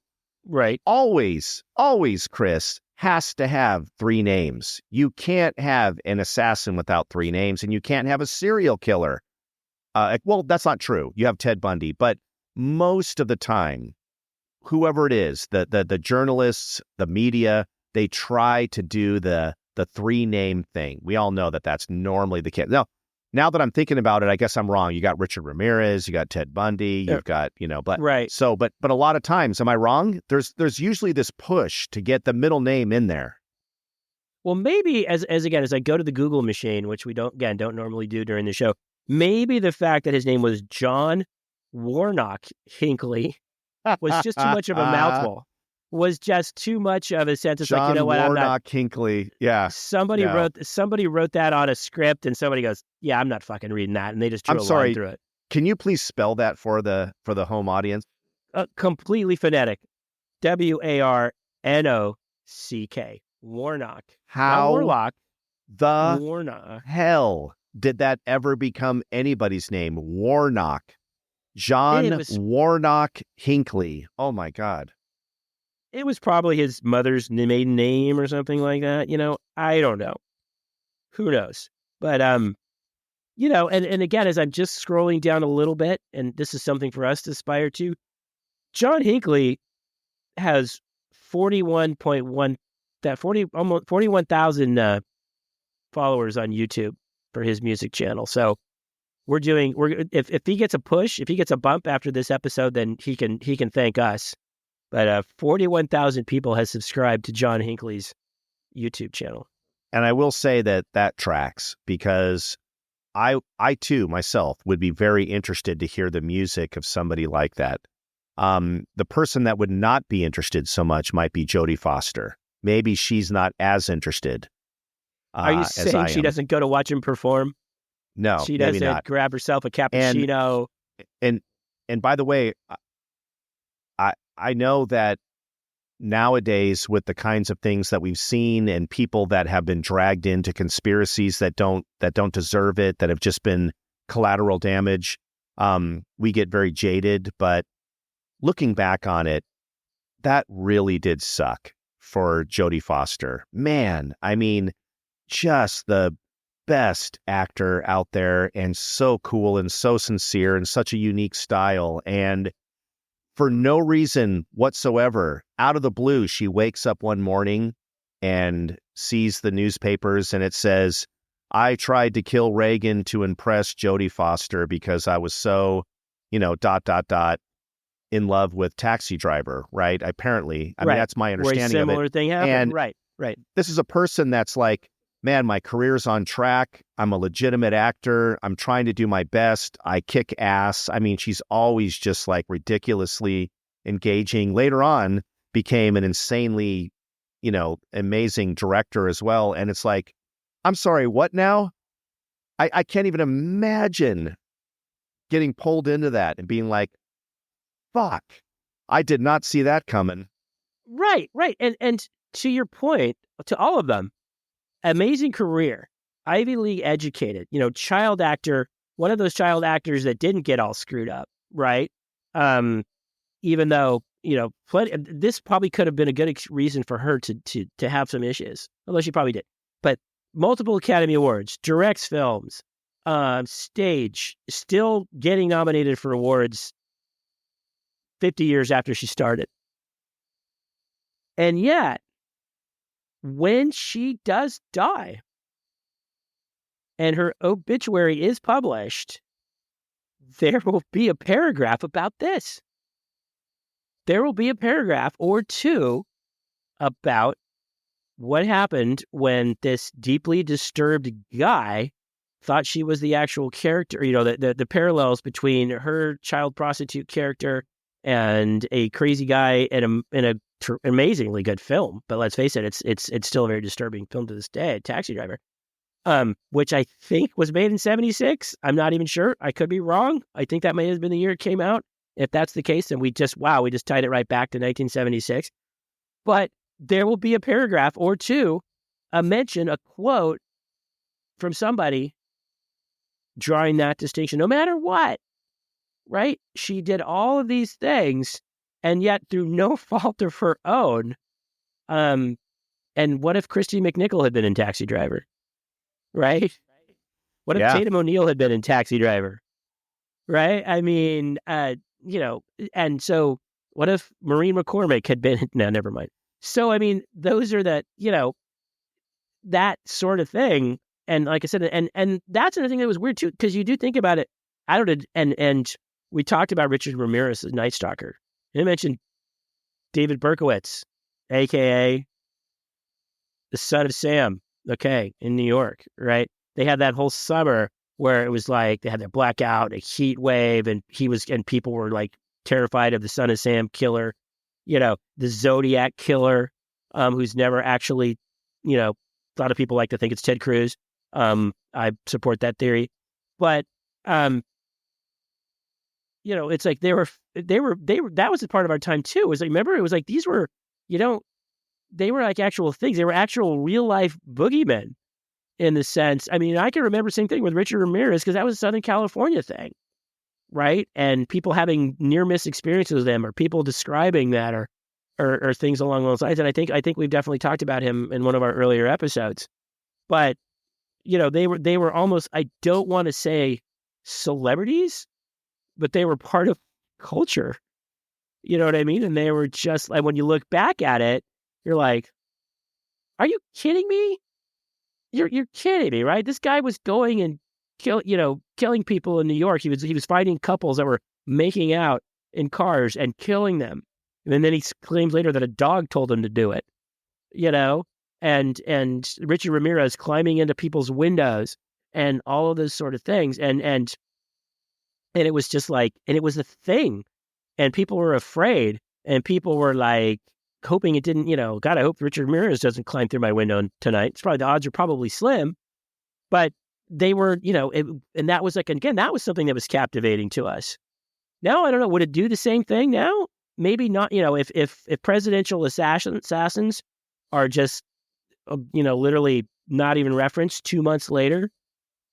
Speaker 2: right,
Speaker 1: always, Chris, has to have three names. You can't have an assassin without three names, and you can't have a serial killer. Well, that's not true. You have Ted Bundy, but most of the time, whoever it is, the journalists, the media, they try to do the three name thing. We all know that that's normally the case. Now that I'm thinking about it, I guess I'm wrong. You got Richard Ramirez, you got Ted Bundy, you've got, but
Speaker 2: right.
Speaker 1: So, but a lot of times, am I wrong? There's usually this push to get the middle name in there.
Speaker 2: Well, maybe as I go to the Google machine, which we don't normally do during the show, maybe the fact that his name was John Warnock Hinckley was just too much of a mouthful. Was just too much of a sentence.
Speaker 1: John
Speaker 2: like, you know what?
Speaker 1: Warnock Hinckley. Yeah.
Speaker 2: Somebody wrote that on a script, and somebody goes, "Yeah, I'm not fucking reading that," and they just drew a line through it.
Speaker 1: Can you please spell that for the home audience?
Speaker 2: Completely phonetic. Warnock. Warnock.
Speaker 1: How
Speaker 2: Warlock.
Speaker 1: the
Speaker 2: Warnock.
Speaker 1: hell did that ever become anybody's name? Warnock. John Warnock Hinckley. Oh my God.
Speaker 2: It was probably his mother's maiden name or something like that. I don't know. Who knows? But, and again, as I'm just scrolling down a little bit, and this is something for us to aspire to, John Hinckley has 41,000 followers on YouTube for his music channel. So if he gets a push, if he gets a bump after this episode, then he can thank us. But 41,000 people has subscribed to John Hinckley's YouTube channel.
Speaker 1: And I will say that tracks, because I too myself would be very interested to hear the music of somebody like that. The person that would not be interested so much might be Jodie Foster. Maybe she's not as interested.
Speaker 2: Are you saying she doesn't go to watch him perform?
Speaker 1: No,
Speaker 2: she doesn't grab herself a cappuccino.
Speaker 1: And by the way, I know that nowadays, with the kinds of things that we've seen and people that have been dragged into conspiracies that don't deserve it, that have just been collateral damage, we get very jaded. But looking back on it, that really did suck for Jodie Foster. Man, I mean, just the best actor out there, and so cool and so sincere and such a unique style. And for no reason whatsoever, out of the blue, she wakes up one morning and sees the newspapers, and it says, "I tried to kill Reagan to impress Jodie Foster because I was so, in love with Taxi Driver," right? Apparently. I mean, that's my understanding of it.
Speaker 2: Where a similar thing happened.
Speaker 1: And
Speaker 2: right.
Speaker 1: This is a person that's like, man, my career's on track. I'm a legitimate actor. I'm trying to do my best. I kick ass. I mean, she's always just like ridiculously engaging. Later on, became an insanely, amazing director as well. And it's like, I'm sorry, what now? I can't even imagine getting pulled into that and being like, fuck, I did not see that coming.
Speaker 2: Right. And to your point, to all of them, amazing career, Ivy League educated, child actor, one of those child actors that didn't get all screwed up, right? Even though, this probably could have been a good reason for her to have some issues, although she probably did. But multiple Academy Awards, directs films, stage, still getting nominated for awards 50 years after she started. And yet, when she does die and her obituary is published, there will be a paragraph about this. There will be a paragraph or two about what happened when this deeply disturbed guy thought she was the actual character, the parallels between her child prostitute character and a crazy guy in a amazingly good film. But let's face it, it's still a very disturbing film to this day, Taxi Driver. which I think was made in 76. I'm not even sure. I could be wrong. I think that may have been the year it came out. If that's the case, then we just tied it right back to 1976. But there will be a paragraph or two, a mention, a quote from somebody drawing that distinction, no matter what, right? She did all of these things, and yet through no fault of her own. And what if Christy McNichol had been in Taxi Driver, right? What if Tatum O'Neal had been in Taxi Driver, right? I mean, and so what if Maureen McCormick had been, no, never mind. So, I mean, those are that sort of thing. And like I said, and that's another thing that was weird too, because you do think about it. And we talked about Richard Ramirez as Night Stalker. And I mentioned David Berkowitz, aka the son of Sam, in New York, right? They had that whole summer where it was like they had their blackout, a heat wave, and people were like terrified of the son of Sam killer, the Zodiac killer, who's never actually, a lot of people like to think it's Ted Cruz. I support that theory, but it's like they were that was a part of our time too. It was like, remember, it was like these were, they were like actual things. They were actual real life boogeymen in the sense. I mean, I can remember the same thing with Richard Ramirez because that was a Southern California thing, right? And people having near miss experiences with them, or people describing that, or things along those lines. And I think we've definitely talked about him in one of our earlier episodes. But they were almost, I don't want to say celebrities, but they were part of culture. You know what I mean? And they were just like, when you look back at it, you're like, are you kidding me? You're kidding me, right? This guy was going and killing people in New York. He was finding couples that were making out in cars and killing them. And then he claims later that a dog told him to do it, and Richard Ramirez climbing into people's windows and all of those sort of things. And it was just like, and it was a thing, and people were afraid, and people were like hoping it didn't, God, I hope Richard Ramirez doesn't climb through my window tonight. It's probably, the odds are probably slim, but they were, and that was like, again, that was something that was captivating to us. Now, I don't know, would it do the same thing now? Maybe not, if presidential assassins are just, literally not even referenced 2 months later,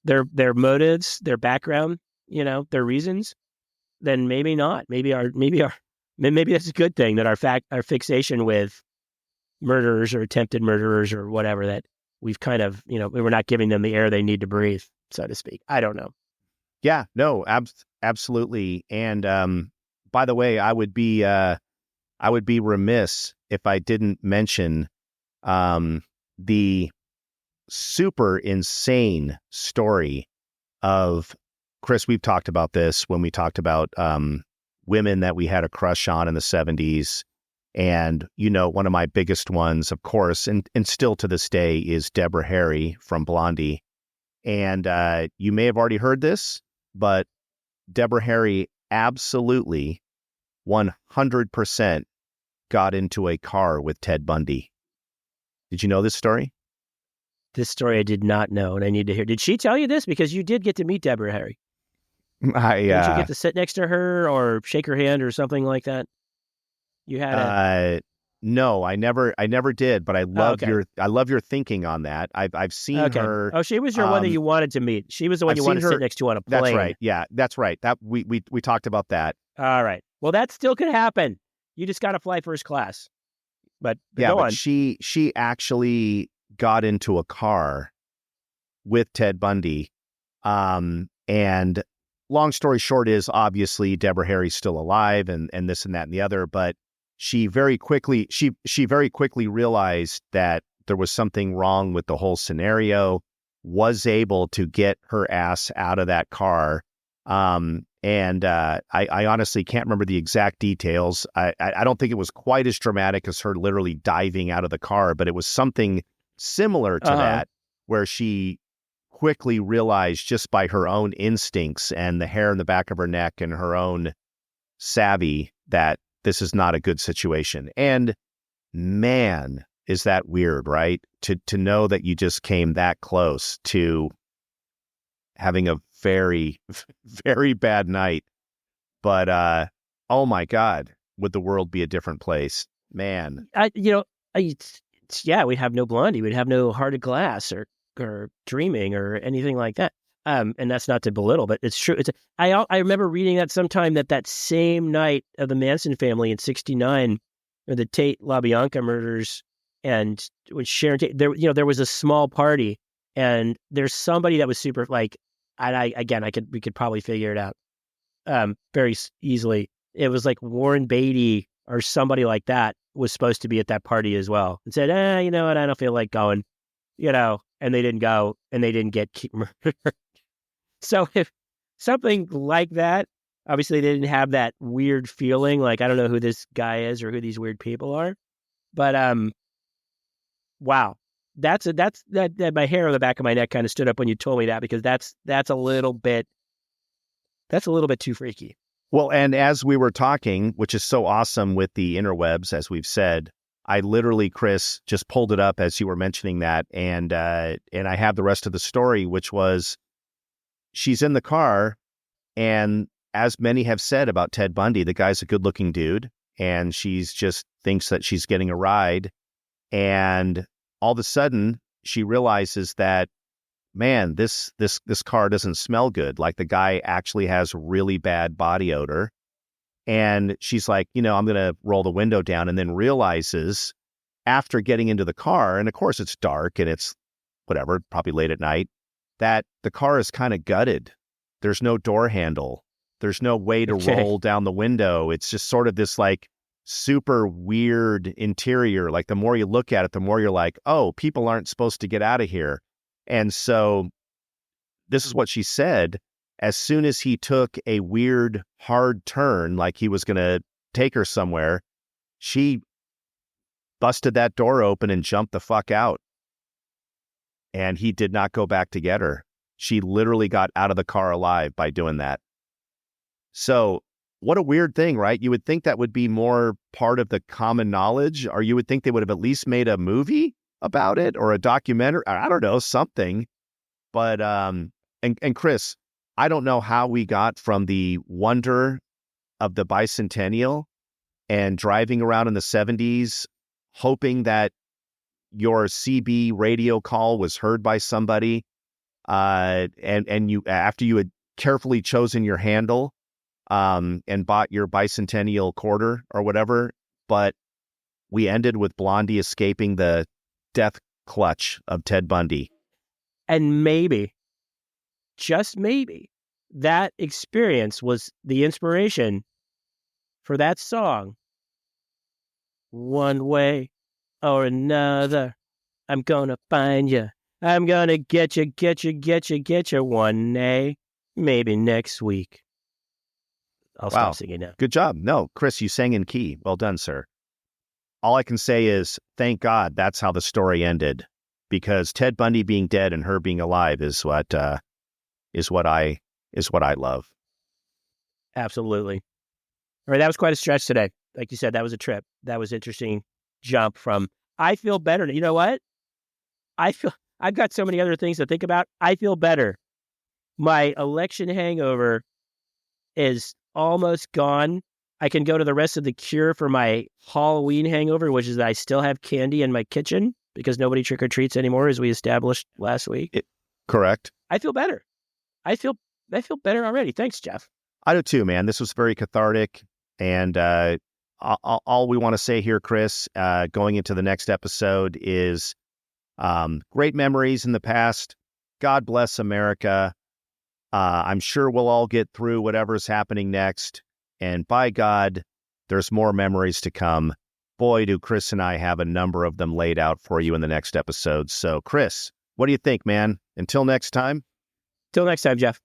Speaker 2: their motives, their background, their reasons, then maybe not. Maybe that's a good thing, that our fixation with murderers or attempted murderers or whatever, that we've kind of, we're not giving them the air they need to breathe, so to speak. I don't know.
Speaker 1: Yeah, no, absolutely. And by the way, I would be remiss if I didn't mention the super insane story of, Chris, we've talked about this when we talked about women that we had a crush on in the 70s. And, one of my biggest ones, of course, and still to this day, is Deborah Harry from Blondie. And you may have already heard this, but Deborah Harry absolutely 100% got into a car with Ted Bundy. Did you know this story?
Speaker 2: This story I did not know, and I need to hear. Did she tell you this? Because you did get to meet Deborah Harry. Did you get to sit next to her or shake her hand or something like that? You had
Speaker 1: no, I never did, but I love your thinking on that. I've seen her.
Speaker 2: Oh, she was your one that you wanted to meet. She was the one you wanted to sit next to on a plane.
Speaker 1: That's right. Yeah, that's right. That we talked about that.
Speaker 2: All right. Well, that still could happen. You just got to fly first class. But
Speaker 1: yeah,
Speaker 2: go on.
Speaker 1: She actually got into a car with Ted Bundy. And long story short is, obviously Deborah Harry's still alive and this and that and the other, but she very quickly realized that there was something wrong with the whole scenario, was able to get her ass out of that car. And I honestly can't remember the exact details. I don't think it was quite as dramatic as her literally diving out of the car, but it was something similar to that, where she quickly realized, just by her own instincts and the hair in the back of her neck and her own savvy, that this is not a good situation. And man, is that weird, right? To know that you just came that close to having a very, very bad night. But oh my God, would the world be a different place? Man.
Speaker 2: Yeah, we'd have no Blondie, we'd have no Heart of Glass or Dreaming or anything like that. And that's not to belittle, but it's true. I remember reading that sometime that same night of the Manson family in '69, or the Tate LaBianca murders, and when Sharon Tate, there was a small party, and there's somebody that was super like, we could probably figure it out very easily. It was like Warren Beatty or somebody like that was supposed to be at that party as well, and said, you know what, I don't feel like going, and they didn't go, and they didn't get murdered. So if something like that, obviously they didn't have that weird feeling, like, I don't know who this guy is or who these weird people are, but wow, that my hair on the back of my neck kind of stood up when you told me that, because that's a little bit too freaky.
Speaker 1: Well, and as we were talking, which is so awesome with the interwebs, as we've said, I literally, Chris, just pulled it up as you were mentioning that, and I have the rest of the story, which was, she's in the car, and as many have said about Ted Bundy, the guy's a good-looking dude, and she's just thinks that she's getting a ride, and all of a sudden she realizes that, man, this car doesn't smell good. Like, the guy actually has really bad body odor. And she's like, I'm going to roll the window down, and then realizes after getting into the car, and of course it's dark and it's whatever, probably late at night, that the car is kind of gutted. There's no door handle. There's no way to roll down the window. It's just sort of this like super weird interior. Like, the more you look at it, the more you're like, oh, people aren't supposed to get out of here. And so this is what she said. As soon as he took a weird, hard turn, like he was going to take her somewhere, she busted that door open and jumped the fuck out. And he did not go back to get her. She literally got out of the car alive by doing that. So what a weird thing, right? You would think that would be more part of the common knowledge, or you would think they would have at least made a movie about it or a documentary. I don't know, something. But, and Chris, I don't know how we got from the wonder of the Bicentennial and driving around in the 70s, hoping that your CB radio call was heard by somebody, and you, after you had carefully chosen your handle, and bought your Bicentennial quarter or whatever, but we ended with Blondie escaping the death clutch of Ted Bundy.
Speaker 2: And maybe, just maybe, that experience was the inspiration for that song. One way or another, I'm gonna find you. I'm gonna get you one day, maybe next week. I'll stop singing now.
Speaker 1: Good job. No, Chris, you sang in key. Well done, sir. All I can say is, thank God that's how the story ended, because Ted Bundy being dead and her being alive is what I love.
Speaker 2: Absolutely. All right, that was quite a stretch today. Like you said, that was a trip. That was interesting jump from, I feel better. You know what? I've got so many other things to think about. I feel better. My election hangover is almost gone. I can go to the rest of the cure for my Halloween hangover, which is that I still have candy in my kitchen because nobody trick-or-treats anymore, as we established last week.
Speaker 1: Correct.
Speaker 2: I feel better. I feel better already. Thanks, Jeff.
Speaker 1: I do too, man. This was very cathartic. And all we want to say here, Chris, going into the next episode is great memories in the past. God bless America. I'm sure we'll all get through whatever's happening next. And by God, there's more memories to come. Boy, do Chris and I have a number of them laid out for you in the next episode. So, Chris, what do you think, man? Until next time?
Speaker 2: Till next time, Jeff.